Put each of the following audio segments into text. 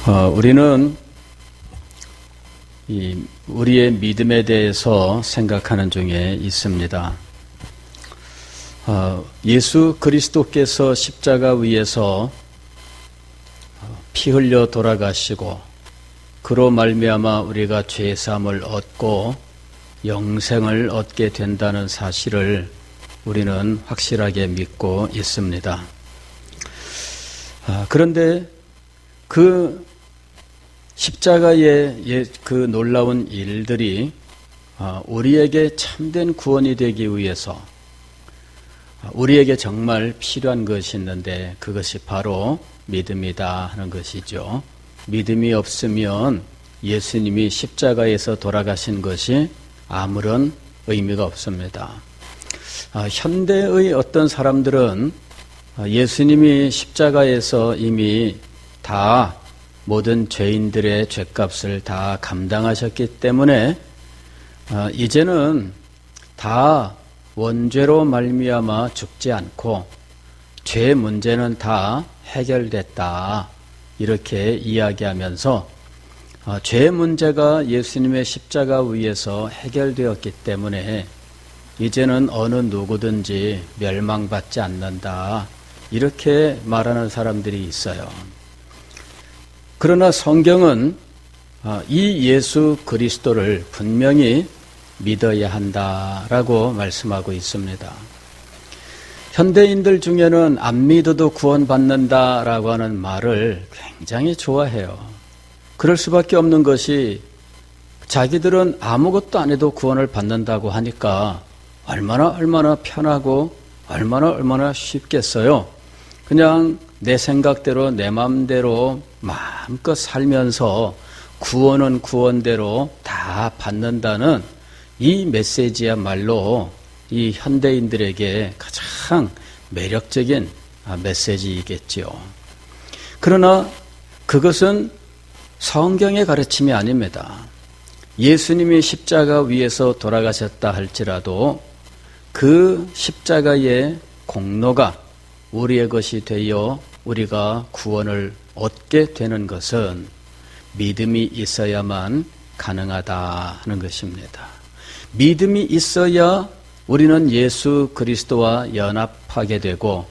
우리는 우리의 믿음에 대해서 생각하는 중에 있습니다. 예수 그리스도께서 십자가 위에서 피 흘려 돌아가시고 그로 말미암아 우리가 죄 사함을 얻고 영생을 얻게 된다는 사실을 우리는 확실하게 믿고 있습니다. 그런데 그 십자가의 그 놀라운 일들이 우리에게 참된 구원이 되기 위해서 우리에게 정말 필요한 것이 있는데 그것이 바로 믿음이다 하는 것이죠. 믿음이 없으면 예수님이 십자가에서 돌아가신 것이 아무런 의미가 없습니다. 현대의 어떤 사람들은 예수님이 십자가에서 이미 다 모든 죄인들의 죄값을 다 감당하셨기 때문에 이제는 다 원죄로 말미암아 죽지 않고 죄 문제는 다 해결됐다 이렇게 이야기하면서 죄 문제가 예수님의 십자가 위에서 해결되었기 때문에 이제는 어느 누구든지 멸망받지 않는다 이렇게 말하는 사람들이 있어요. 그러나 성경은 이 예수 그리스도를 분명히 믿어야 한다라고 말씀하고 있습니다. 현대인들 중에는 안 믿어도 구원받는다라고 하는 말을 굉장히 좋아해요. 그럴 수밖에 없는 것이 자기들은 아무것도 안 해도 구원을 받는다고 하니까 얼마나 편하고 얼마나 쉽겠어요. 그냥 내 생각대로 내 마음대로 마음껏 살면서 구원은 구원대로 다 받는다는 이 메시지야말로 이 현대인들에게 가장 매력적인 메시지이겠지요. 그러나 그것은 성경의 가르침이 아닙니다. 예수님이 십자가 위에서 돌아가셨다 할지라도 그 십자가의 공로가 우리의 것이 되어 우리가 구원을 얻게 되는 것은 믿음이 있어야만 가능하다 하는 것입니다. 믿음이 있어야 우리는 예수 그리스도와 연합하게 되고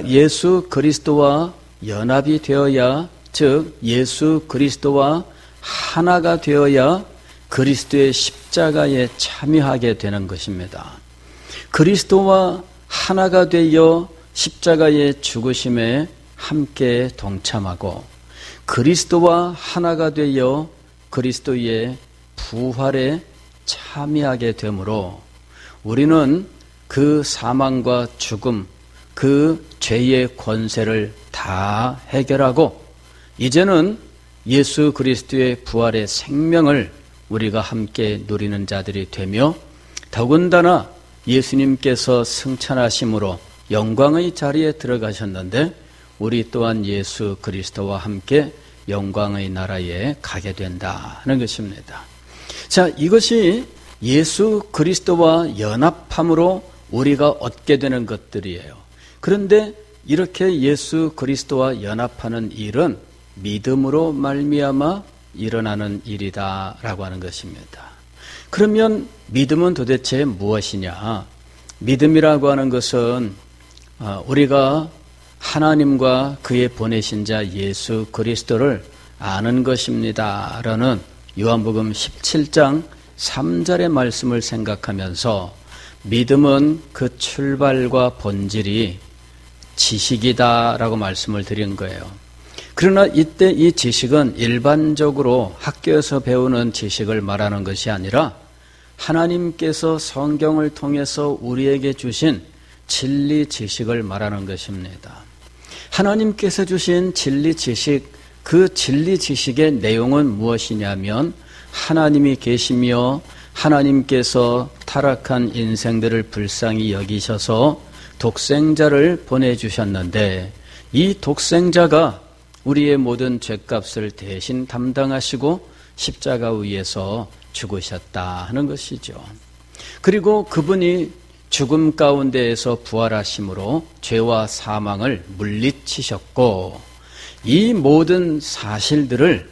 예수 그리스도와 연합이 되어야 즉 예수 그리스도와 하나가 되어야 그리스도의 십자가에 참여하게 되는 것입니다. 그리스도와 하나가 되어 십자가의 죽으심에 함께 동참하고 그리스도와 하나가 되어 그리스도의 부활에 참여하게 되므로 우리는 그 사망과 죽음, 그 죄의 권세를 다 해결하고 이제는 예수 그리스도의 부활의 생명을 우리가 함께 누리는 자들이 되며 더군다나 예수님께서 승천하심으로 영광의 자리에 들어가셨는데 우리 또한 예수 그리스도와 함께 영광의 나라에 가게 된다는 것입니다. 자, 이것이 예수 그리스도와 연합함으로 우리가 얻게 되는 것들이에요. 그런데 이렇게 예수 그리스도와 연합하는 일은 믿음으로 말미암아 일어나는 일이다라고 하는 것입니다. 그러면 믿음은 도대체 무엇이냐? 믿음이라고 하는 것은 우리가 하나님과 그의 보내신 자 예수 그리스도를 아는 것입니다 라는 요한복음 17장 3절의 말씀을 생각하면서 믿음은 그 출발과 본질이 지식이다 라고 말씀을 드린 거예요. 그러나 이때 이 지식은 일반적으로 학교에서 배우는 지식을 말하는 것이 아니라 하나님께서 성경을 통해서 우리에게 주신 진리 지식을 말하는 것입니다. 하나님께서 주신 진리 지식, 그 진리 지식의 내용은 무엇이냐면 하나님이 계시며 하나님께서 타락한 인생들을 불쌍히 여기셔서 독생자를 보내주셨는데 이 독생자가 우리의 모든 죄값을 대신 담당하시고 십자가 위에서 죽으셨다 하는 것이죠. 그리고 그분이 죽음 가운데에서 부활하심으로 죄와 사망을 물리치셨고 이 모든 사실들을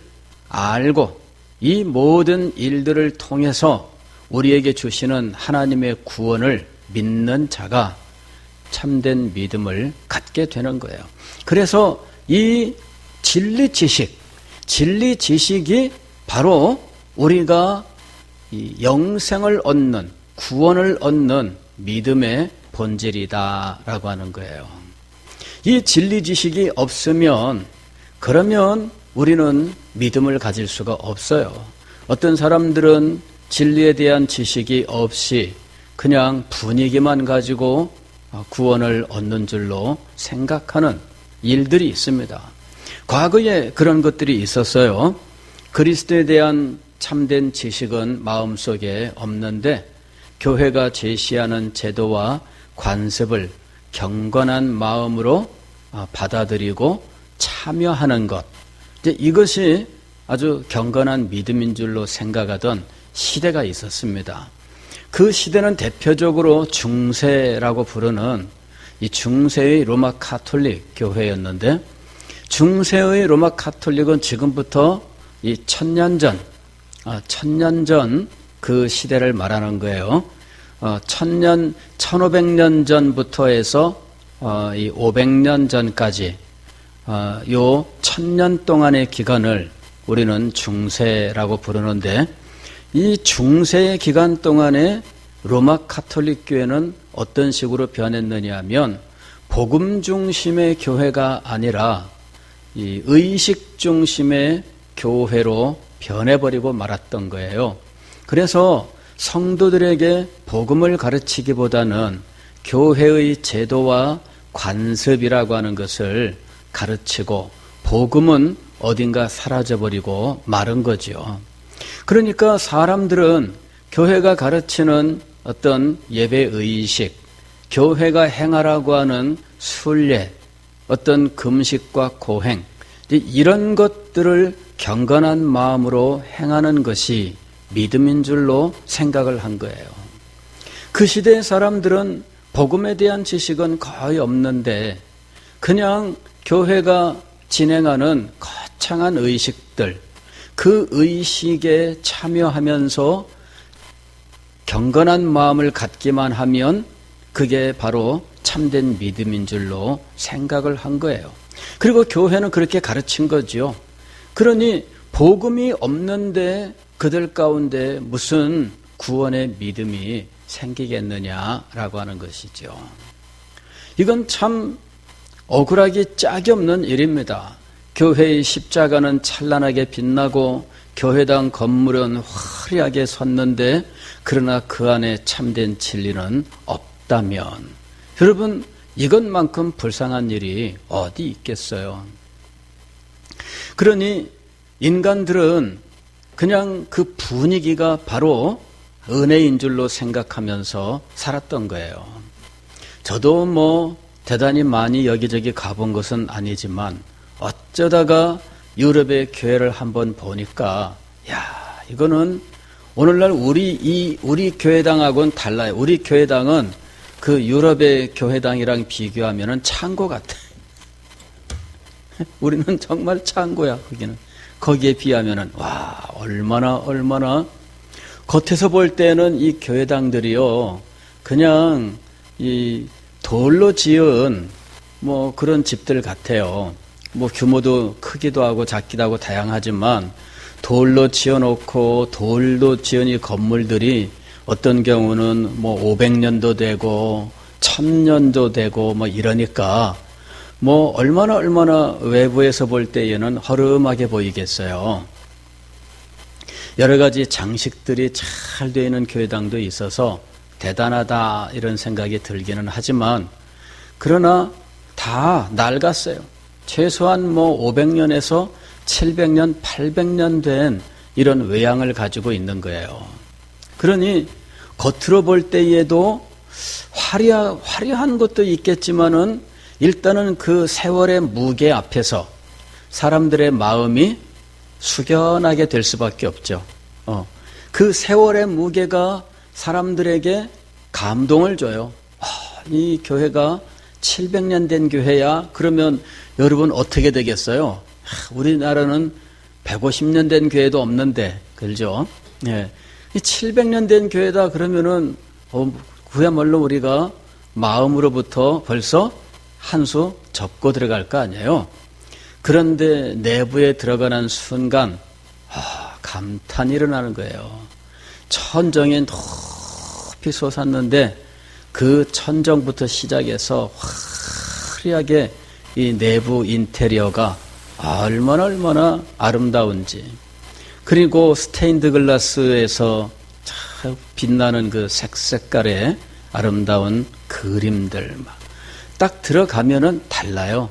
알고 이 모든 일들을 통해서 우리에게 주시는 하나님의 구원을 믿는 자가 참된 믿음을 갖게 되는 거예요. 그래서 이 진리 지식이 바로 우리가 이 영생을 얻는, 구원을 얻는 믿음의 본질이다라고 하는 거예요. 이 진리 지식이 없으면 그러면 우리는 믿음을 가질 수가 없어요. 어떤 사람들은 진리에 대한 지식이 없이 그냥 분위기만 가지고 구원을 얻는 줄로 생각하는 일들이 있습니다. 과거에 그런 것들이 있었어요. 그리스도에 대한 참된 지식은 마음속에 없는데 교회가 제시하는 제도와 관습을 경건한 마음으로 받아들이고 참여하는 것, 이것이 아주 경건한 믿음인 줄로 생각하던 시대가 있었습니다. 그 시대는 대표적으로 중세라고 부르는 이 중세의 로마 카톨릭 교회였는데, 중세의 로마 카톨릭은 지금부터 이 1000년 전 그 시대를 말하는 거예요. 1500년 전부터 해서 이 500년 전까지 요 1000년 동안의 기간을 우리는 중세라고 부르는데, 이 중세의 기간 동안에 로마 카톨릭 교회는 어떤 식으로 변했느냐 하면 복음 중심의 교회가 아니라 이 의식 중심의 교회로 변해버리고 말았던 거예요. 그래서 성도들에게 복음을 가르치기보다는 교회의 제도와 관습이라고 하는 것을 가르치고 복음은 어딘가 사라져버리고 마른 거죠. 그러니까 사람들은 교회가 가르치는 어떤 예배의식, 교회가 행하라고 하는 순례, 어떤 금식과 고행, 이런 것들을 경건한 마음으로 행하는 것이 믿음인 줄로 생각을 한 거예요. 그 시대의 사람들은 복음에 대한 지식은 거의 없는데 그냥 교회가 진행하는 거창한 의식들, 그 의식에 참여하면서 경건한 마음을 갖기만 하면 그게 바로 참된 믿음인 줄로 생각을 한 거예요. 그리고 교회는 그렇게 가르친 거죠. 그러니 복음이 없는데 그들 가운데 무슨 구원의 믿음이 생기겠느냐라고 하는 것이죠. 이건 참 억울하기 짝이 없는 일입니다. 교회의 십자가는 찬란하게 빛나고 교회당 건물은 화려하게 섰는데 그러나 그 안에 참된 진리는 없다면 여러분, 이것만큼 불쌍한 일이 어디 있겠어요? 그러니 인간들은 그냥 그 분위기가 바로 은혜인 줄로 생각하면서 살았던 거예요. 저도 뭐 대단히 많이 여기저기 가본 것은 아니지만 어쩌다가 유럽의 교회를 한번 보니까 이거는 오늘날 우리 교회당하고는 달라요. 우리 교회당은 그 유럽의 교회당이랑 비교하면은 창고 같아. 우리는 정말 창고야, 거기는. 거기에 비하면은 얼마나 겉에서 볼 때는 이 교회당들이요 그냥 이 돌로 지은 뭐 그런 집들 같아요. 뭐 규모도 크기도 하고 작기도 하고 다양하지만 돌로 지어놓고 돌로 지은 이 건물들이 어떤 경우는 뭐 500년도 되고 1000년도 되고 뭐 이러니까 뭐 얼마나 외부에서 볼 때에는 허름하게 보이겠어요. 여러 가지 장식들이 잘 되어 있는 교회당도 있어서 대단하다 이런 생각이 들기는 하지만 그러나 다 낡았어요. 최소한 뭐 500년에서 700년, 800년 된 이런 외양을 가지고 있는 거예요. 그러니 겉으로 볼 때에도 화려한 것도 있겠지만은 일단은 그 세월의 무게 앞에서 사람들의 마음이 숙연하게 될 수밖에 없죠. 그 세월의 무게가 사람들에게 감동을 줘요. 이 교회가 700년 된 교회야? 그러면 여러분 어떻게 되겠어요? 우리나라는 150년 된 교회도 없는데, 그렇죠? 예. 700년 된 교회다 그러면은, 그야말로 우리가 마음으로부터 벌써 한 수 접고 들어갈 거 아니에요? 그런데 내부에 들어가는 순간, 감탄이 일어나는 거예요. 천정에 높이 솟았는데, 그 천정부터 시작해서 화려하게 이 내부 인테리어가 얼마나 아름다운지, 그리고 스테인드 글라스에서 참 빛나는 그 색깔의 아름다운 그림들 딱 들어가면은 달라요.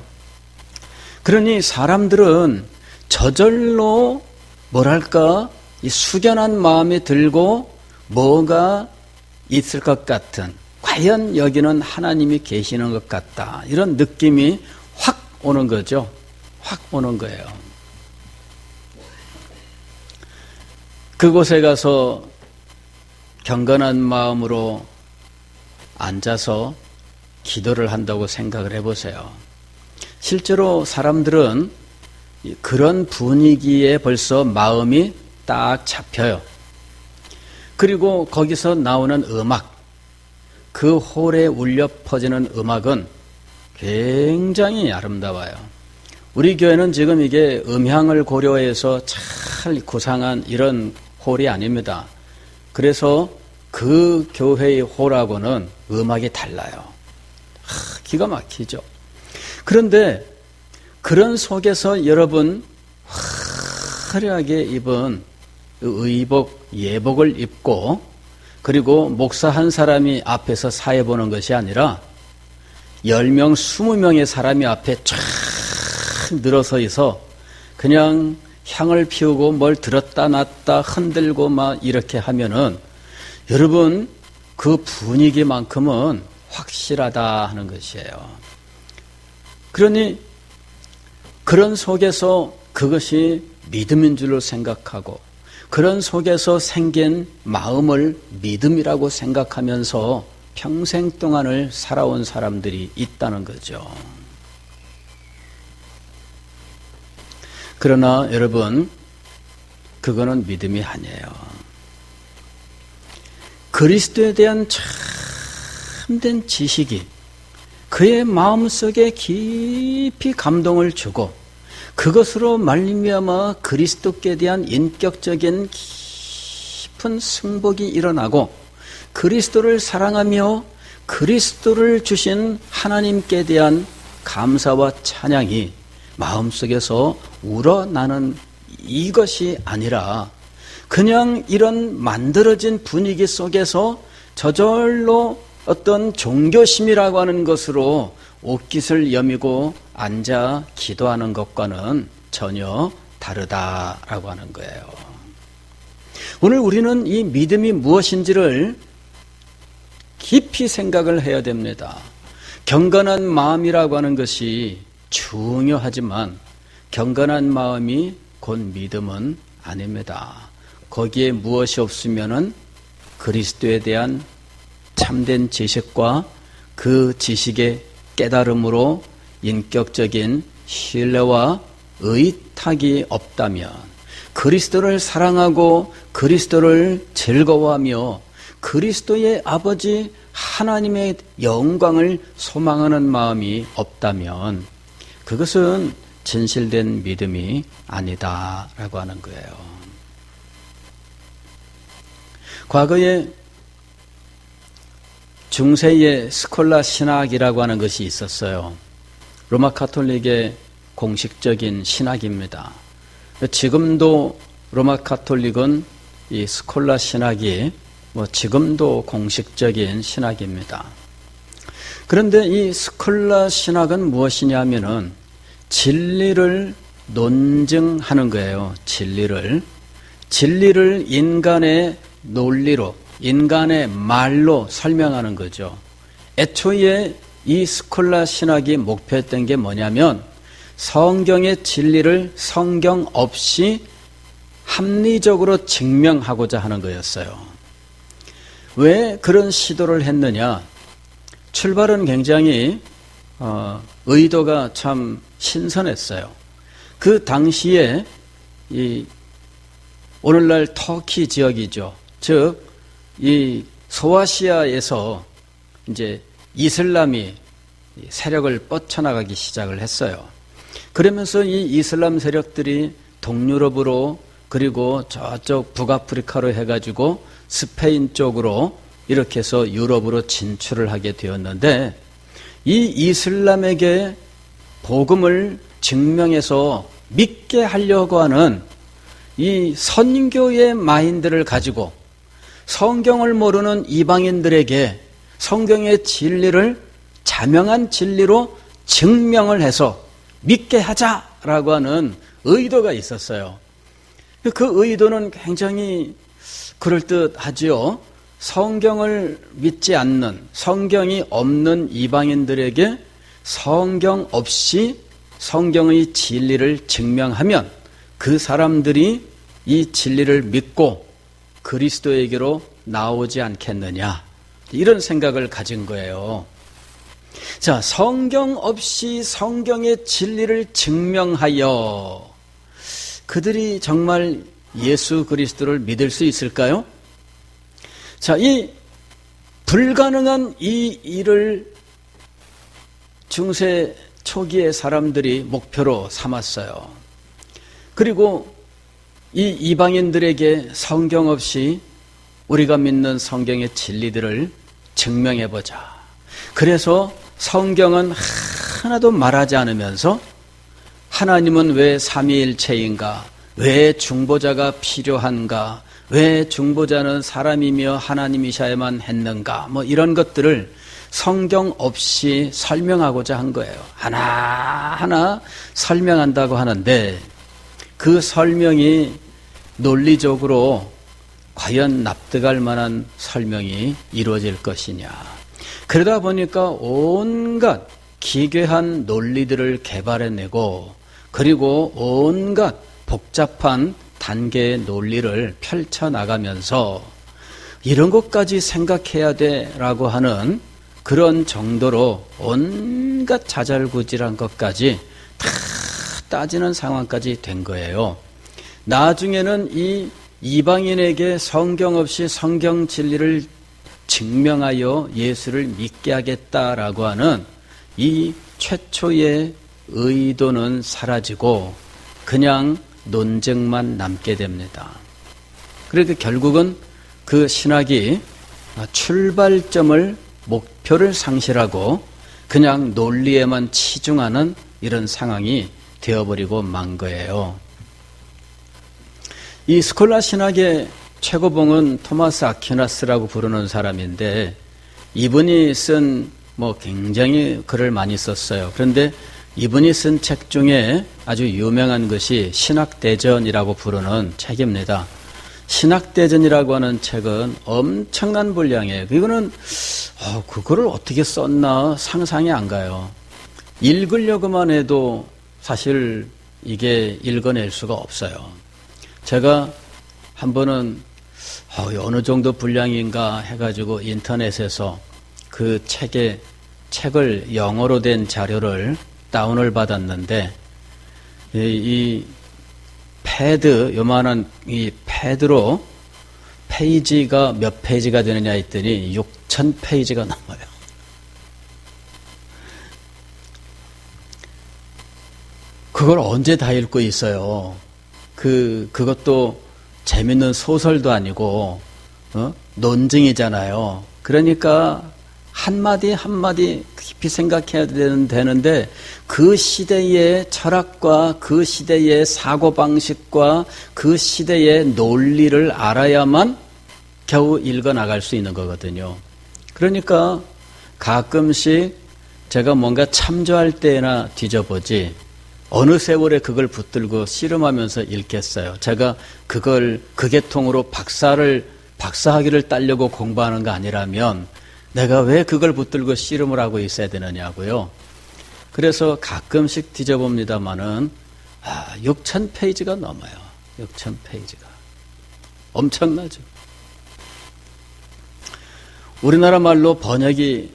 그러니 사람들은 저절로 뭐랄까 이 숙연한 마음이 들고 뭐가 있을 것 같은, 과연 여기는 하나님이 계시는 것 같다, 이런 느낌이 확 오는 거죠. 확 오는 거예요. 그곳에 가서 경건한 마음으로 앉아서 기도를 한다고 생각을 해보세요. 실제로 사람들은 그런 분위기에 벌써 마음이 딱 잡혀요. 그리고 거기서 나오는 음악, 그 홀에 울려 퍼지는 음악은 굉장히 아름다워요. 우리 교회는 지금 이게 음향을 고려해서 잘 구상한 이런 홀이 아닙니다. 그래서 그 교회의 홀하고는 음악이 달라요. 기가 막히죠. 그런데 그런 속에서 여러분 화려하게 입은 의복, 예복을 입고, 그리고 목사 한 사람이 앞에서 사회 보는 것이 아니라 10명, 20명의 사람이 앞에 쫙 늘어서 있어 그냥 향을 피우고 뭘 들었다 놨다 흔들고 막 이렇게 하면은 여러분 그 분위기만큼은 확실하다 하는 것이에요. 그러니 그런 속에서 그것이 믿음인 줄로 생각하고, 그런 속에서 생긴 마음을 믿음이라고 생각하면서 평생 동안을 살아온 사람들이 있다는 거죠. 그러나 여러분, 그거는 믿음이 아니에요. 그리스도에 대한 참된 지식이 그의 마음속에 깊이 감동을 주고, 그것으로 말미암아 그리스도께 대한 인격적인 깊은 승복이 일어나고, 그리스도를 사랑하며 그리스도를 주신 하나님께 대한 감사와 찬양이 마음속에서 우러나는 이것이 아니라, 그냥 이런 만들어진 분위기 속에서 저절로 어떤 종교심이라고 하는 것으로 옷깃을 여미고 앉아 기도하는 것과는 전혀 다르다라고 하는 거예요. 오늘 우리는 이 믿음이 무엇인지를 깊이 생각을 해야 됩니다. 경건한 마음이라고 하는 것이 중요하지만 경건한 마음이 곧 믿음은 아닙니다. 거기에 무엇이 없으면은 그리스도에 대한 참된 지식과 그 지식의 깨달음으로 인격적인 신뢰와 의탁이 없다면, 그리스도를 사랑하고 그리스도를 즐거워하며 그리스도의 아버지 하나님의 영광을 소망하는 마음이 없다면 그것은 진실된 믿음이 아니다라고 하는 거예요. 과거에 중세의 스콜라 신학이라고 하는 것이 있었어요. 로마 가톨릭의 공식적인 신학입니다. 지금도 로마 가톨릭은 이 스콜라 신학이 지금도 공식적인 신학입니다. 그런데 이 스콜라 신학은 무엇이냐 하면은 진리를 논증하는 거예요. 진리를 인간의 논리로, 인간의 말로 설명하는 거죠. 애초에 이 스콜라 신학이 목표했던 게 뭐냐면 성경의 진리를 성경 없이 합리적으로 증명하고자 하는 거였어요. 왜 그런 시도를 했느냐? 출발은 굉장히 의도가 참 신선했어요. 그 당시에 이 오늘날 터키 지역이죠. 즉, 이 소아시아에서 이제 이슬람이 세력을 뻗쳐나가기 시작을 했어요. 그러면서 이 이슬람 세력들이 동유럽으로 그리고 저쪽 북아프리카로 해가지고 스페인 쪽으로 이렇게 해서 유럽으로 진출을 하게 되었는데 이 이슬람에게 복음을 증명해서 믿게 하려고 하는 이 선교의 마인드를 가지고 성경을 모르는 이방인들에게 성경의 진리를 자명한 진리로 증명을 해서 믿게 하자라고 하는 의도가 있었어요. 그 의도는 굉장히 그럴듯하지요. 성경을 믿지 않는, 성경이 없는 이방인들에게 성경 없이 성경의 진리를 증명하면 그 사람들이 이 진리를 믿고 그리스도에게로 나오지 않겠느냐, 이런 생각을 가진 거예요. 자, 성경 없이 성경의 진리를 증명하여 그들이 정말 예수 그리스도를 믿을 수 있을까요? 자, 이 불가능한 이 일을 중세 초기의 사람들이 목표로 삼았어요. 그리고 이 이방인들에게 성경 없이 우리가 믿는 성경의 진리들을 증명해보자. 그래서 성경은 하나도 말하지 않으면서 하나님은 왜 삼위일체인가? 왜 중보자가 필요한가? 왜 중보자는 사람이며 하나님이셔야만 했는가? 뭐 이런 것들을 성경 없이 설명하고자 한 거예요. 하나하나 설명한다고 하는데 그 설명이 논리적으로 과연 납득할 만한 설명이 이루어질 것이냐. 그러다 보니까 온갖 기괴한 논리들을 개발해내고 그리고 온갖 복잡한 단계의 논리를 펼쳐나가면서 이런 것까지 생각해야 돼라고 하는 그런 정도로 온갖 자잘구질한 것까지 다 따지는 상황까지 된 거예요. 나중에는 이 이방인에게 성경 없이 성경 진리를 증명하여 예수를 믿게 하겠다라고 하는 이 최초의 의도는 사라지고 그냥 논쟁만 남게 됩니다. 그러니까 결국은 그 신학이 출발점을 목표를 상실하고 그냥 논리에만 치중하는 이런 상황이 되어버리고 만 거예요. 이 스콜라 신학의 최고봉은 토마스 아퀴나스라고 부르는 사람인데 이분이 쓴 굉장히 글을 많이 썼어요. 그런데 이분이 쓴 책 중에 아주 유명한 것이 신학대전이라고 부르는 책입니다. 신학대전이라고 하는 책은 엄청난 분량이에요. 이거는 그거를 어떻게 썼나 상상이 안 가요. 읽으려고만 해도 사실 이게 읽어낼 수가 없어요. 제가 한 번은 어느 정도 분량인가 해가지고 인터넷에서 그 책을 영어로 된 자료를 다운을 받았는데 이 패드, 요만한 이 패드로 페이지가 몇 페이지가 되느냐 했더니 6,000페이지가 넘어요. 그걸 언제 다 읽고 있어요? 그것도 재밌는 소설도 아니고, 논증이잖아요. 그러니까 한마디 한마디 깊이 생각해야 되는데 그 시대의 철학과 그 시대의 사고방식과 그 시대의 논리를 알아야만 겨우 읽어나갈 수 있는 거거든요. 그러니까 가끔씩 제가 뭔가 참조할 때나 뒤져보지 어느 세월에 그걸 붙들고 씨름하면서 읽겠어요. 제가 그 계통으로 박사학위를 따려고 공부하는 거 아니라면 내가 왜 그걸 붙들고 씨름을 하고 있어야 되느냐고요. 그래서 가끔씩 뒤져봅니다마는 6,000페이지가 넘어요. 6,000페이지가. 엄청나죠. 우리나라 말로 번역이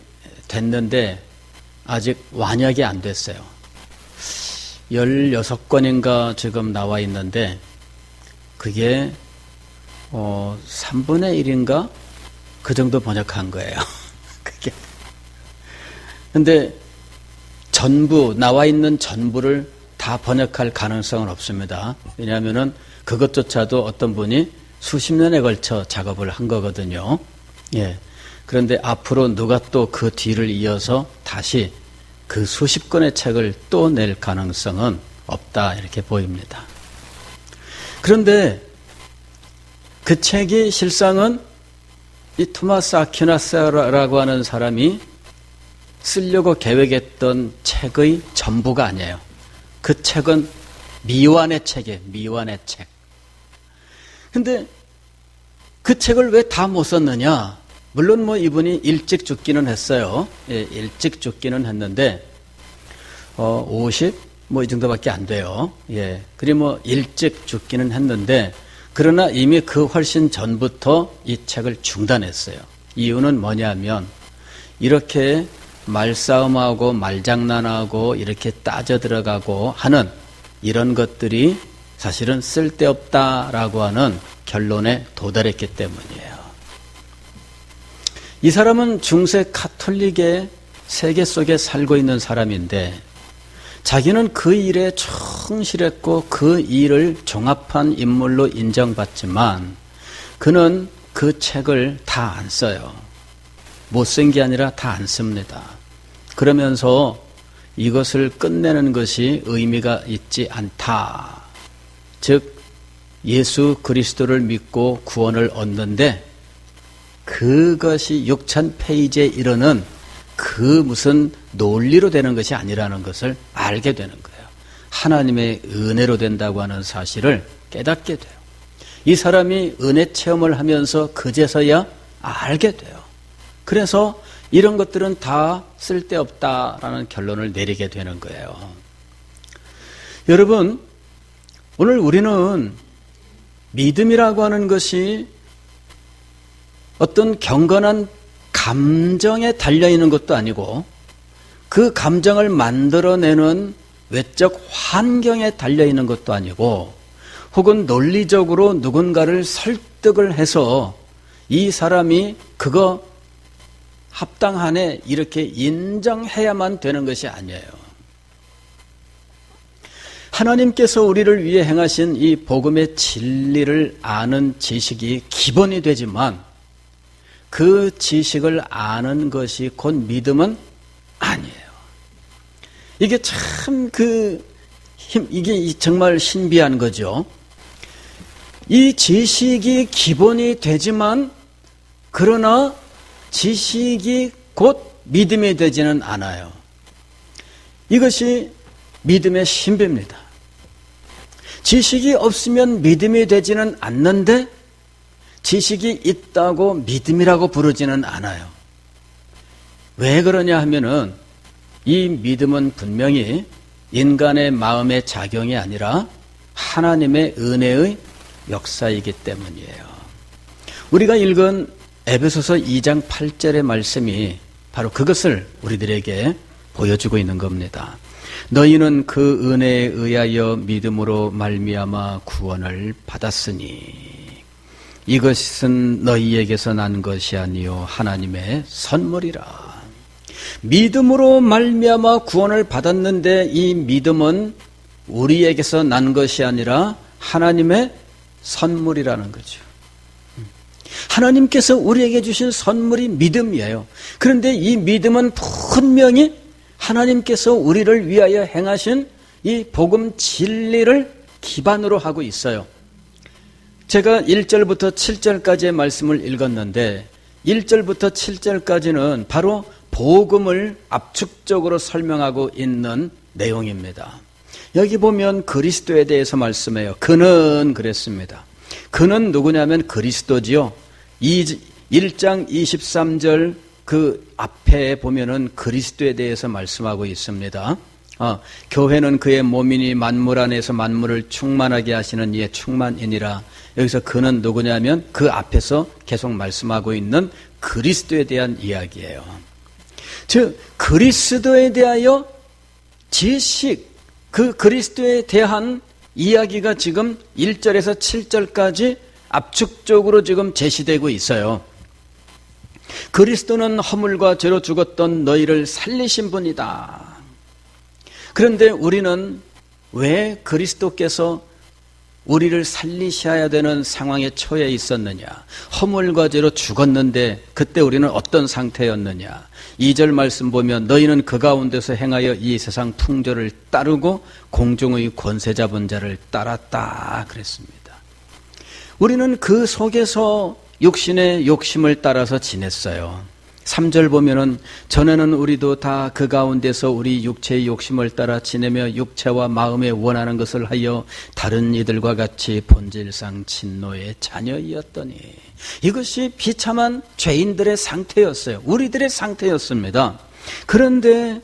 됐는데 아직 완약이 안 됐어요. 16권인가 지금 나와 있는데 그게 3분의 1인가 그 정도 번역한 거예요. 그게. 근데 전부 나와 있는 전부를 다 번역할 가능성은 없습니다. 왜냐하면은 그것조차도 어떤 분이 수십 년에 걸쳐 작업을 한 거거든요. 예. 그런데 앞으로 누가 또 그 뒤를 이어서 다시 그 수십 권의 책을 또 낼 가능성은 없다 이렇게 보입니다. 그런데 그 책이 실상은 이 토마스 아퀴나스라고 하는 사람이 쓰려고 계획했던 책의 전부가 아니에요. 그 책은 미완의 책이에요. 미완의 책. 근데 그 책을 왜 다 못 썼느냐? 물론 뭐 이분이 일찍 죽기는 했어요. 예, 일찍 죽기는 했는데 50? 뭐 이 정도밖에 안 돼요. 예. 그리고 뭐 일찍 죽기는 했는데 그러나 이미 그 훨씬 전부터 이 책을 중단했어요. 이유는 뭐냐면 이렇게 말싸움하고 말장난하고 이렇게 따져 들어가고 하는 이런 것들이 사실은 쓸데없다라고 하는 결론에 도달했기 때문이에요. 이 사람은 중세 카톨릭의 세계 속에 살고 있는 사람인데 자기는 그 일에 충실했고 그 일을 종합한 인물로 인정받지만 그는 그 책을 다 안 써요. 못 쓴 게 아니라 다 안 씁니다. 그러면서 이것을 끝내는 것이 의미가 있지 않다. 즉 예수 그리스도를 믿고 구원을 얻는데 그것이 6,000페이지에 이르는 그 무슨 논리로 되는 것이 아니라는 것을 알게 되는 거예요. 하나님의 은혜로 된다고 하는 사실을 깨닫게 돼요. 이 사람이 은혜 체험을 하면서 그제서야 알게 돼요. 그래서 이런 것들은 다 쓸데없다라는 결론을 내리게 되는 거예요. 여러분, 오늘 우리는 믿음이라고 하는 것이 어떤 경건한 감정에 달려있는 것도 아니고 그 감정을 만들어내는 외적 환경에 달려있는 것도 아니고 혹은 논리적으로 누군가를 설득을 해서 이 사람이 그거 합당하네 이렇게 인정해야만 되는 것이 아니에요. 하나님께서 우리를 위해 행하신 이 복음의 진리를 아는 지식이 기본이 되지만 그 지식을 아는 것이 곧 믿음은 아니에요. 이게 참 이게 정말 신비한 거죠. 이 지식이 기본이 되지만 그러나 지식이 곧 믿음이 되지는 않아요. 이것이 믿음의 신비입니다. 지식이 없으면 믿음이 되지는 않는데 지식이 있다고 믿음이라고 부르지는 않아요. 왜 그러냐 하면은 이 믿음은 분명히 인간의 마음의 작용이 아니라 하나님의 은혜의 역사이기 때문이에요. 우리가 읽은 에베소서 2장 8절의 말씀이 바로 그것을 우리들에게 보여주고 있는 겁니다. 너희는 그 은혜에 의하여 믿음으로 말미암아 구원을 받았으니 이것은 너희에게서 난 것이 아니요 하나님의 선물이라. 믿음으로 말미암아 구원을 받았는데 이 믿음은 우리에게서 난 것이 아니라 하나님의 선물이라는 거죠. 하나님께서 우리에게 주신 선물이 믿음이에요. 그런데 이 믿음은 분명히 하나님께서 우리를 위하여 행하신 이 복음 진리를 기반으로 하고 있어요. 제가 1절부터 7절까지의 말씀을 읽었는데 1절부터 7절까지는 바로 복음을 압축적으로 설명하고 있는 내용입니다. 여기 보면 그리스도에 대해서 말씀해요. 그는 그랬습니다. 그는 누구냐면 그리스도지요. 1장 23절 그 앞에 보면은 그리스도에 대해서 말씀하고 있습니다. 교회는 그의 몸이니 만물 안에서 만물을 충만하게 하시는 이의 충만이니라. 여기서 그는 누구냐면 그 앞에서 계속 말씀하고 있는 그리스도에 대한 이야기예요. 즉 그리스도에 대하여 지식, 그 그리스도에 대한 이야기가 지금 1절에서 7절까지 압축적으로 지금 제시되고 있어요. 그리스도는 허물과 죄로 죽었던 너희를 살리신 분이다. 그런데 우리는 왜 그리스도께서 우리를 살리셔야 되는 상황에 처해 있었느냐? 허물과 죄로 죽었는데 그때 우리는 어떤 상태였느냐? 2절 말씀 보면 너희는 그 가운데서 행하여 이 세상 풍조를 따르고 공중의 권세 잡은 자를 따랐다 그랬습니다. 우리는 그 속에서 육신의 욕심을 따라서 지냈어요. 3절 보면은 전에는 우리도 다 그 가운데서 우리 육체의 욕심을 따라 지내며 육체와 마음에 원하는 것을 하여 다른 이들과 같이 본질상 진노의 자녀이었더니, 이것이 비참한 죄인들의 상태였어요. 우리들의 상태였습니다. 그런데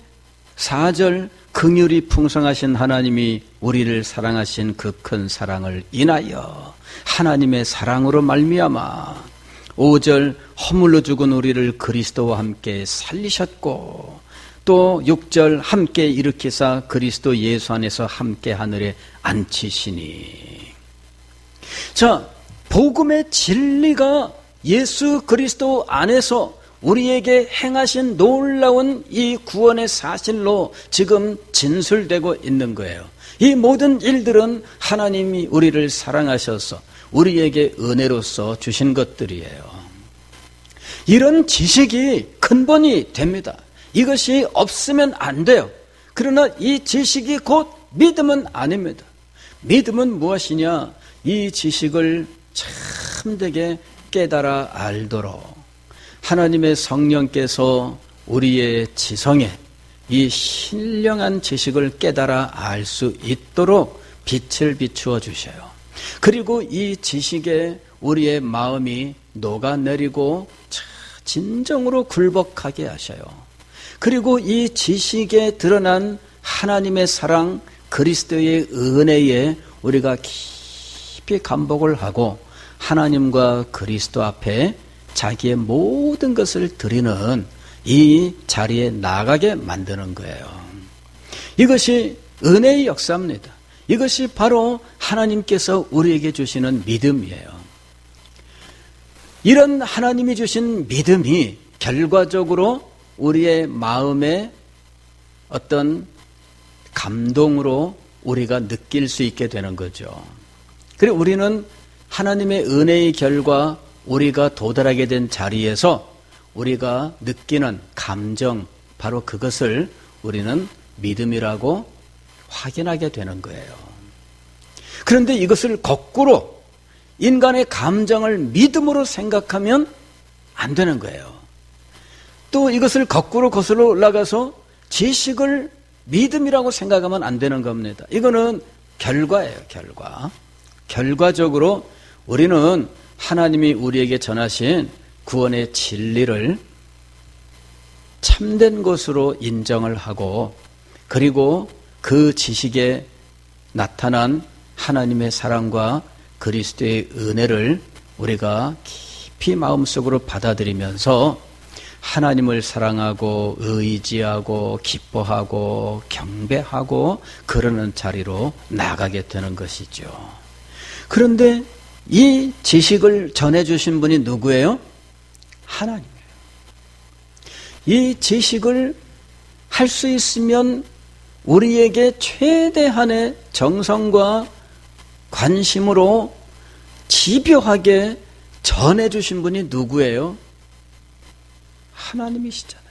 4절 긍휼이 풍성하신 하나님이 우리를 사랑하신 그 큰 사랑을 인하여 하나님의 사랑으로 말미암아 5절 허물로 죽은 우리를 그리스도와 함께 살리셨고, 또 6절 함께 일으키사 그리스도 예수 안에서 함께 하늘에 앉히시니. 자, 복음의 진리가 예수 그리스도 안에서 우리에게 행하신 놀라운 이 구원의 사실로 지금 진술되고 있는 거예요. 이 모든 일들은 하나님이 우리를 사랑하셔서 우리에게 은혜로서 주신 것들이에요. 이런 지식이 근본이 됩니다. 이것이 없으면 안 돼요. 그러나 이 지식이 곧 믿음은 아닙니다. 믿음은 무엇이냐? 이 지식을 참되게 깨달아 알도록 하나님의 성령께서 우리의 지성에 이 신령한 지식을 깨달아 알 수 있도록 빛을 비추어 주셔요. 그리고 이 지식에 우리의 마음이 녹아내리고 진정으로 굴복하게 하셔요. 그리고 이 지식에 드러난 하나님의 사랑, 그리스도의 은혜에 우리가 깊이 감복을 하고 하나님과 그리스도 앞에 자기의 모든 것을 드리는 이 자리에 나가게 만드는 거예요. 이것이 은혜의 역사입니다. 이것이 바로 하나님께서 우리에게 주시는 믿음이에요. 이런 하나님이 주신 믿음이 결과적으로 우리의 마음에 어떤 감동으로 우리가 느낄 수 있게 되는 거죠. 그리고 우리는 하나님의 은혜의 결과 우리가 도달하게 된 자리에서 우리가 느끼는 감정, 바로 그것을 우리는 믿음이라고 확인하게 되는 거예요. 그런데 이것을 거꾸로 인간의 감정을 믿음으로 생각하면 안 되는 거예요. 또 이것을 거꾸로 거슬러 올라가서 지식을 믿음이라고 생각하면 안 되는 겁니다. 이거는 결과예요, 결과. 결과적으로 우리는 하나님이 우리에게 전하신 구원의 진리를 참된 것으로 인정을 하고, 그리고 그 지식에 나타난 하나님의 사랑과 그리스도의 은혜를 우리가 깊이 마음속으로 받아들이면서 하나님을 사랑하고 의지하고 기뻐하고 경배하고 그러는 자리로 나가게 되는 것이죠. 그런데 이 지식을 전해주신 분이 누구예요? 하나님이에요. 이 지식을 할 수 있으면 우리에게 최대한의 정성과 관심으로 집요하게 전해주신 분이 누구예요? 하나님이시잖아요.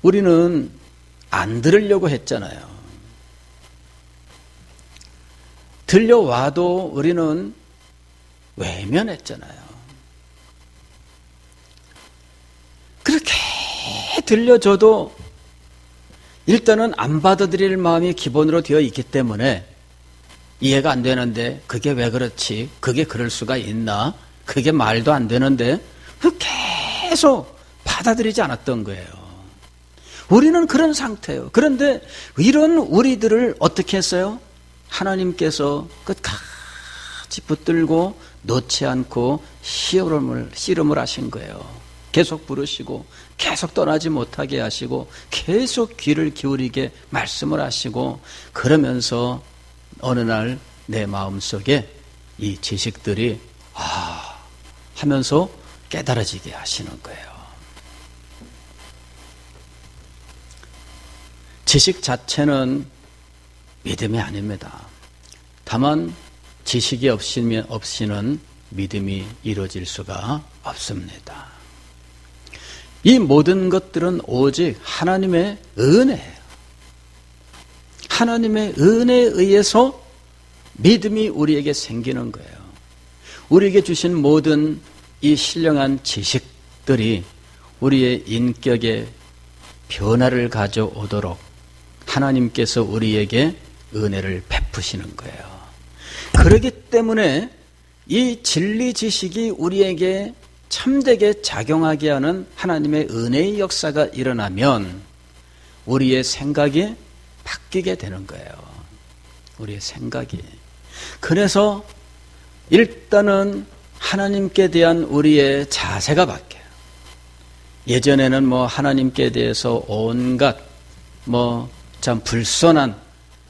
우리는 안 들으려고 했잖아요. 들려와도 우리는 외면했잖아요. 그렇게 들려줘도 일단은 안 받아들일 마음이 기본으로 되어 있기 때문에 이해가 안 되는데 그게 왜 그렇지? 그게 그럴 수가 있나? 그게 말도 안 되는데 계속 받아들이지 않았던 거예요. 우리는 그런 상태예요. 그런데 이런 우리들을 어떻게 했어요? 하나님께서 끝까지 붙들고 놓지 않고 씨름을 하신 거예요. 계속 부르시고 계속 떠나지 못하게 하시고 계속 귀를 기울이게 말씀을 하시고 그러면서 어느 날 내 마음속에 이 지식들이 하면서 깨달아지게 하시는 거예요. 지식 자체는 믿음이 아닙니다. 다만 지식이 없이는 믿음이 이루어질 수가 없습니다. 이 모든 것들은 오직 하나님의 은혜예요. 하나님의 은혜에 의해서 믿음이 우리에게 생기는 거예요. 우리에게 주신 모든 이 신령한 지식들이 우리의 인격에 변화를 가져오도록 하나님께서 우리에게 은혜를 베푸시는 거예요. 그렇기 때문에 이 진리 지식이 우리에게 참되게 작용하게 하는 하나님의 은혜의 역사가 일어나면 우리의 생각이 바뀌게 되는 거예요. 우리의 생각이. 그래서 일단은 하나님께 대한 우리의 자세가 바뀌어요. 예전에는 하나님께 대해서 온갖 참 불손한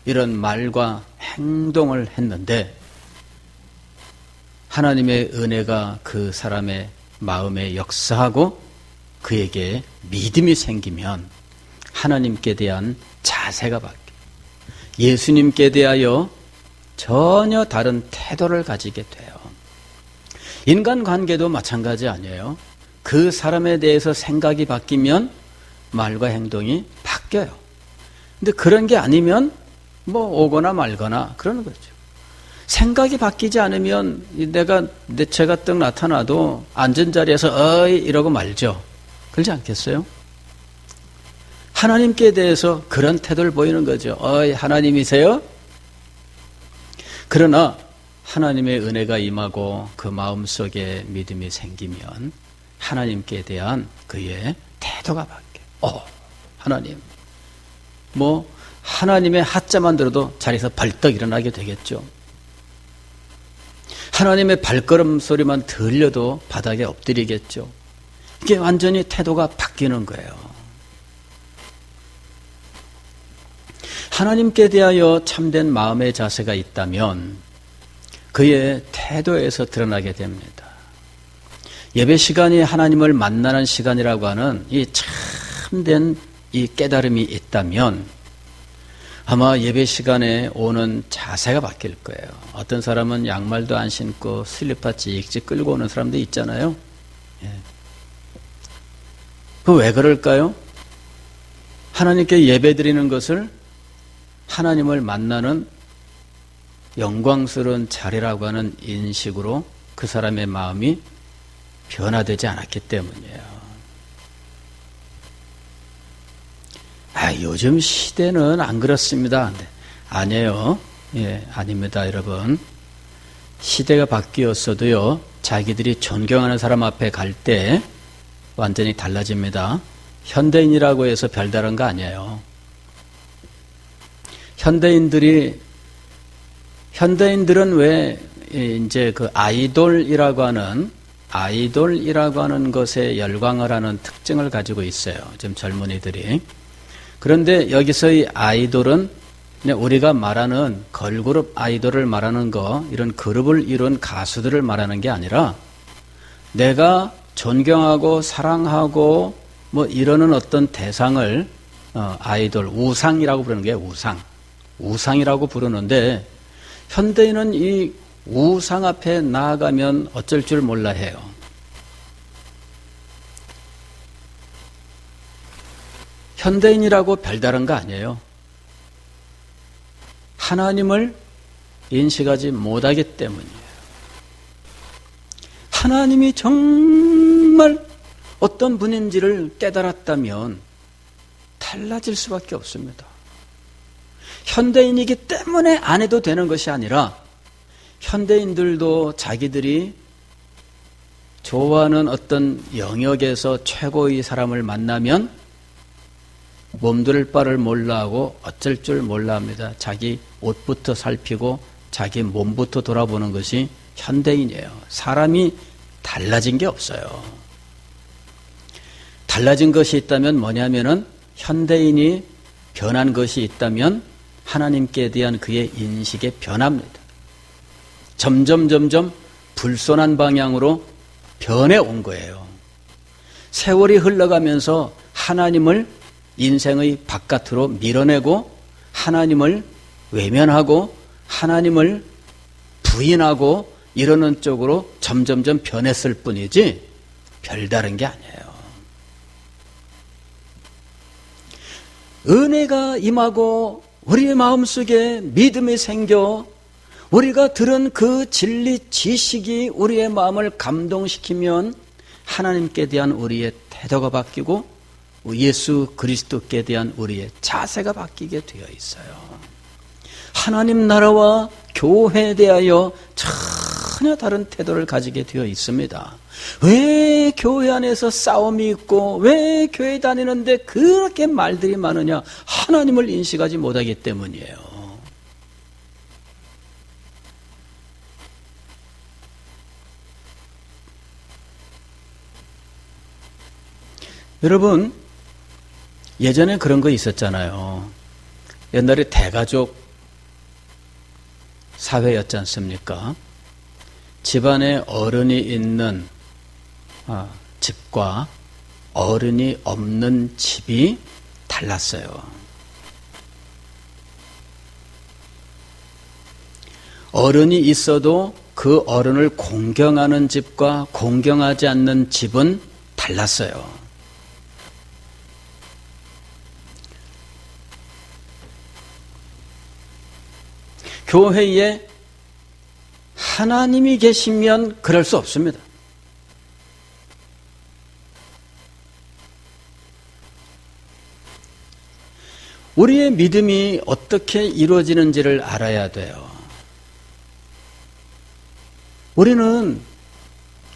이런 말과 행동을 했는데 하나님의 은혜가 그 사람의 마음에 역사하고 그에게 믿음이 생기면 하나님께 대한 자세가 바뀌어요. 예수님께 대하여 전혀 다른 태도를 가지게 돼요. 인간관계도 마찬가지 아니에요. 그 사람에 대해서 생각이 바뀌면 말과 행동이 바뀌어요. 근데 그런 게 아니면 오거나 말거나 그러는 거죠. 생각이 바뀌지 않으면 내 채가 떡 나타나도 앉은 자리에서 어이 이러고 말죠. 그렇지 않겠어요? 하나님께 대해서 그런 태도를 보이는 거죠. 어이 하나님이세요? 그러나 하나님의 은혜가 임하고 그 마음속에 믿음이 생기면 하나님께 대한 그의 태도가 바뀌어요. 하나님. 하나님의 하자만 들어도 자리에서 벌떡 일어나게 되겠죠. 하나님의 발걸음 소리만 들려도 바닥에 엎드리겠죠. 이게 완전히 태도가 바뀌는 거예요. 하나님께 대하여 참된 마음의 자세가 있다면 그의 태도에서 드러나게 됩니다. 예배 시간이 하나님을 만나는 시간이라고 하는 이 참된 이 깨달음이 있다면 아마 예배 시간에 오는 자세가 바뀔 거예요. 어떤 사람은 양말도 안 신고 슬리퍼 찍찍 끌고 오는 사람도 있잖아요. 그 왜 그럴까요? 하나님께 예배 드리는 것을 하나님을 만나는 영광스러운 자리라고 하는 인식으로 그 사람의 마음이 변화되지 않았기 때문이에요. 요즘 시대는 안 그렇습니다. 아니에요. 아닙니다, 여러분. 시대가 바뀌었어도요, 자기들이 존경하는 사람 앞에 갈 때 완전히 달라집니다. 현대인이라고 해서 별다른 거 아니에요. 현대인들은 왜 이제 그 아이돌이라고 하는 것에 열광을 하는 특징을 가지고 있어요. 지금 젊은이들이. 그런데 여기서의 아이돌은 우리가 말하는 걸그룹 아이돌을 말하는 거, 이런 그룹을 이룬 가수들을 말하는 게 아니라 내가 존경하고 사랑하고 이러는 어떤 대상을 아이돌, 우상이라고 부르는 게 우상이라고 부르는데 현대인은 이 우상 앞에 나아가면 어쩔 줄 몰라 해요. 현대인이라고 별다른 거 아니에요. 하나님을 인식하지 못하기 때문이에요. 하나님이 정말 어떤 분인지를 깨달았다면 달라질 수밖에 없습니다. 현대인이기 때문에 안 해도 되는 것이 아니라 현대인들도 자기들이 좋아하는 어떤 영역에서 최고의 사람을 만나면 몸둘 바를 몰라 하고 어쩔 줄 몰라 합니다. 자기 옷부터 살피고 자기 몸부터 돌아보는 것이 현대인이에요. 사람이 달라진 게 없어요. 달라진 것이 있다면 뭐냐면은 현대인이 변한 것이 있다면 하나님께 대한 그의 인식의 변화입니다. 점점 불손한 방향으로 변해온 거예요. 세월이 흘러가면서 하나님을 인생의 바깥으로 밀어내고 하나님을 외면하고 하나님을 부인하고 이러는 쪽으로 점점 변했을 뿐이지 별다른 게 아니에요. 은혜가 임하고 우리의 마음속에 믿음이 생겨 우리가 들은 그 진리 지식이 우리의 마음을 감동시키면 하나님께 대한 우리의 태도가 바뀌고 예수 그리스도께 대한 우리의 자세가 바뀌게 되어 있어요. 하나님 나라와 교회에 대하여 전혀 다른 태도를 가지게 되어 있습니다. 왜 교회 안에서 싸움이 있고 왜 교회 다니는데 그렇게 말들이 많으냐? 하나님을 인식하지 못하기 때문이에요. 여러분, 예전에 그런 거 있었잖아요. 옛날에 대가족 사회였지 않습니까? 집안에 어른이 있는 집과 어른이 없는 집이 달랐어요. 어른이 있어도 그 어른을 공경하는 집과 공경하지 않는 집은 달랐어요. 교회에 하나님이 계시면 그럴 수 없습니다. 우리의 믿음이 어떻게 이루어지는지를 알아야 돼요. 우리는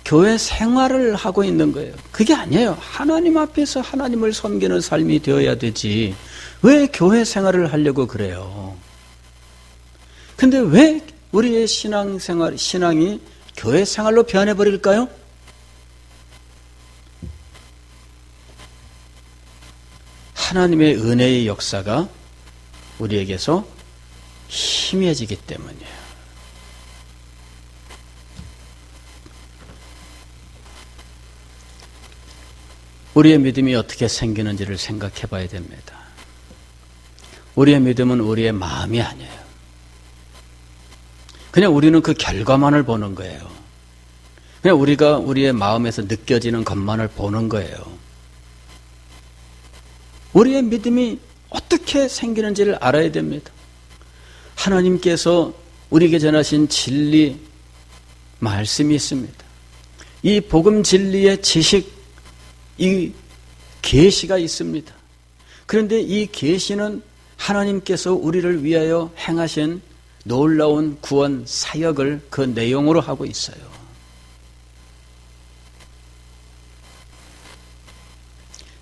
교회 생활을 하고 있는 거예요. 그게 아니에요. 하나님 앞에서 하나님을 섬기는 삶이 되어야 되지. 왜 교회 생활을 하려고 그래요? 근데 왜 우리의 신앙이 교회 생활로 변해버릴까요? 하나님의 은혜의 역사가 우리에게서 희미해지기 때문이에요. 우리의 믿음이 어떻게 생기는지를 생각해 봐야 됩니다. 우리의 믿음은 우리의 마음이 아니에요. 그냥 우리는 그 결과만을 보는 거예요. 그냥 우리가 우리의 마음에서 느껴지는 것만을 보는 거예요. 우리의 믿음이 어떻게 생기는지를 알아야 됩니다. 하나님께서 우리에게 전하신 진리 말씀이 있습니다. 이 복음 진리의 지식, 이 계시가 있습니다. 그런데 이 계시는 하나님께서 우리를 위하여 행하신 놀라운 구원 사역을 그 내용으로 하고 있어요.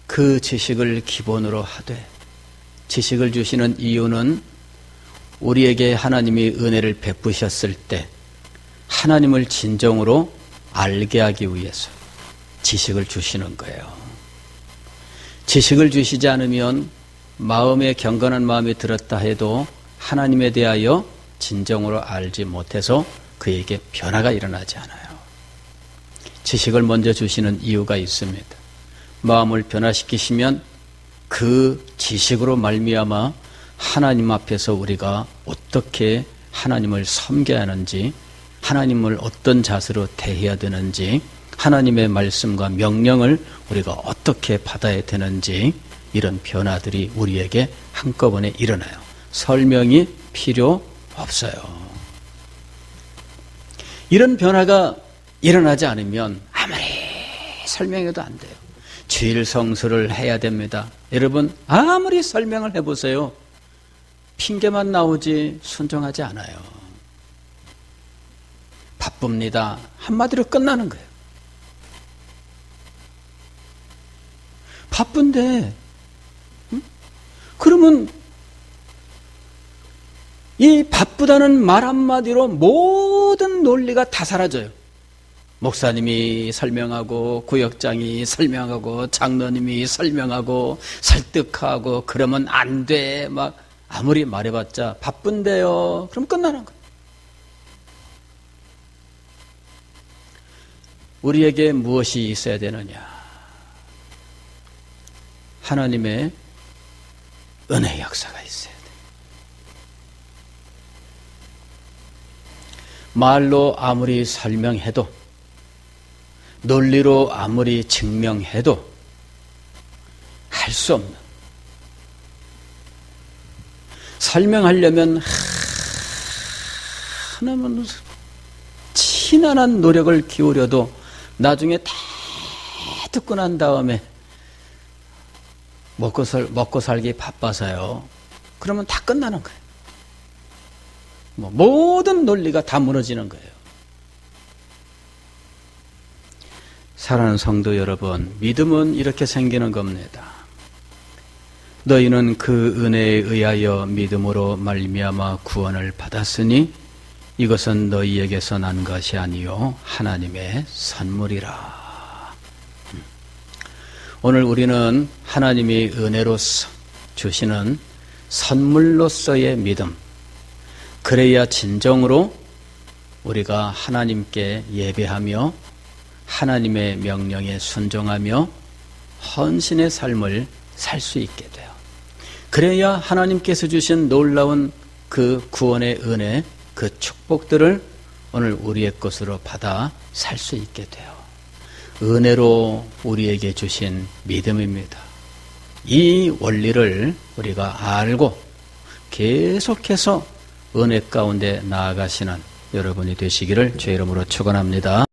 그 지식을 기본으로 하되 지식을 주시는 이유는 우리에게 하나님이 은혜를 베푸셨을 때 하나님을 진정으로 알게 하기 위해서 지식을 주시는 거예요. 지식을 주시지 않으면 마음에 경건한 마음이 들었다 해도 하나님에 대하여 진정으로 알지 못해서 그에게 변화가 일어나지 않아요. 지식을 먼저 주시는 이유가 있습니다. 마음을 변화시키시면 그 지식으로 말미암아 하나님 앞에서 우리가 어떻게 하나님을 섬겨야 하는지, 하나님을 어떤 자세로 대해야 되는지, 하나님의 말씀과 명령을 우리가 어떻게 받아야 되는지, 이런 변화들이 우리에게 한꺼번에 일어나요. 설명이 필요 없어요. 이런 변화가 일어나지 않으면 아무리 설명해도 안 돼요. 주일 성수를 해야 됩니다. 여러분, 아무리 설명을 해보세요. 핑계만 나오지 순종하지 않아요. 바쁩니다. 한마디로 끝나는 거예요. 바쁜데, 그러면 이 바쁘다는 말 한마디로 모든 논리가 다 사라져요. 목사님이 설명하고 구역장이 설명하고 장로님이 설명하고 설득하고 그러면 안 돼. 막 아무리 말해봤자 바쁜데요. 그럼 끝나는 거예요. 우리에게 무엇이 있어야 되느냐? 하나님의 은혜의 역사가 있어야 돼. 말로 아무리 설명해도, 논리로 아무리 증명해도 할 수 없는, 설명하려면 하나만 친한한 노력을 기울여도 나중에 다 듣고 난 다음에 먹고 살기 바빠서요. 그러면 다 끝나는 거예요. 모든 논리가 다 무너지는 거예요. 사랑하는 성도 여러분, 믿음은 이렇게 생기는 겁니다. 너희는 그 은혜에 의하여 믿음으로 말미암아 구원을 받았으니 이것은 너희에게서 난 것이 아니요 하나님의 선물이라. 오늘 우리는 하나님이 은혜로서 주시는 선물로서의 믿음, 그래야 진정으로 우리가 하나님께 예배하며 하나님의 명령에 순종하며 헌신의 삶을 살 수 있게 돼요. 그래야 하나님께서 주신 놀라운 그 구원의 은혜, 그 축복들을 오늘 우리의 것으로 받아 살 수 있게 돼요. 은혜로 우리에게 주신 믿음입니다. 이 원리를 우리가 알고 계속해서 은혜 가운데 나아가시는 여러분이 되시기를 주의 이름으로 축원합니다.